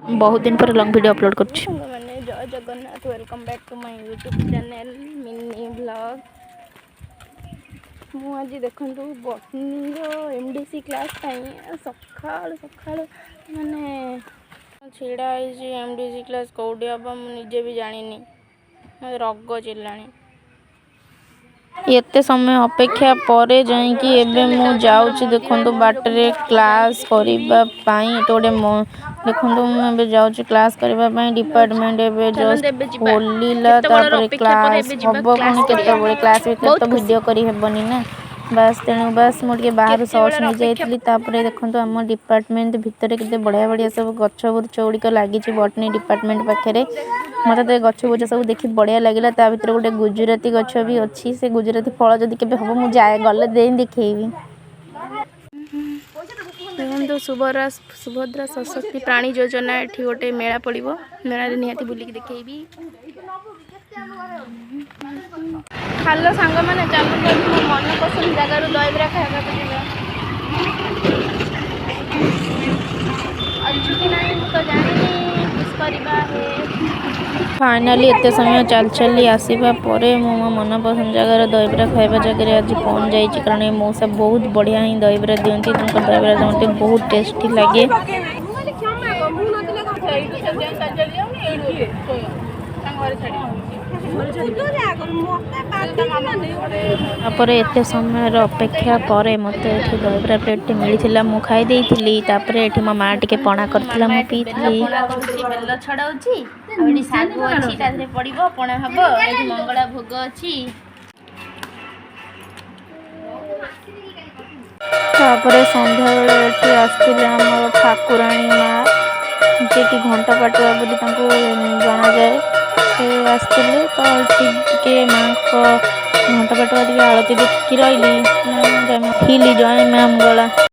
बहुत दिन पर लॉन्ग वीडियो अपलोड करुच्ची। मैंने जय Jagannath welcome back to my YouTube channel mini blog. मु आज देखूँ बटनी एमडीसी क्लास सकाल सकाल माने छिड़ा एमडीसी क्लास कौटी हम मुझे भी जानी मत रग चिल्लानी। एते समय अपेक्षा परे जाइकी एबे मु जाउची देखंतु बाटरे क्लास करिबा पाई तोडे देखंतु मु एबे जाउची क्लास करिबा पाई डिपार्टमेंट एबे जस्ट खोलिला तापर क्लास हबो पुनी केते बळे क्लास भीतर तो वीडियो करी हेबनी ना बस तेणु बस मु टिके बाहर शॉर्ट्स नै जाइतली तापर देखंतु हम डिपार्टमेंट भीतर केते बढ़िया बढ़िया सब गच्छ बुर्छ उडिक लागिची बॉटनी डिपार्टमेंट पाखरे मते तो गच्छ बुर्छ सब देखि बढ़िया लागिला ता भीतर गोटे गुजराती गच्छ भी अछि से गुजराती फल जदि केबे हबो मु जाय गले देन देखैबी। देखो सुभद्रा सशक्ति प्राणी योजना एठी गोटे मेला पड़िबो मेला रे निहाती बुलिक देखैबी। हेलो सांग माने चालू कर मो मन पसंद जगह रु दहीबरा खाइबा को जिबा अच्छी कि नहीं मु तो जानिनी किस करबा है। फाइनाली एते समय चल चली आसीबा परे मो मन पसंद जगह दहीबरा खाइबा जगह आज पहुंच जाइछि कारण ए मौसा बहुत बढ़िया ही दहीबरा दियंती तुमको दहीबरा मते बहुत टेस्टी लागे। तापर एते समय अपेक्षा परे मते एठी दहीबरा प्लेट मिलिथिला मु खाई देइथिली तापर एठी म मां टिके पणा करथिला मु पीथिली। बेल छड़ाउची एठी सागु अछि तादरे पड़िबो पणा हबो एठी मंगला भोग अछि। तापर संध्या बेले एठी आस्थिले हमर ठाकुराणी मां जे कि घंटा पाटुआ बोली तांको जाना जाए से आस्थिले तो एठी के मां को घंटा पाटुआ टिके आळती देखि रहिली हिली जय मां मंगला।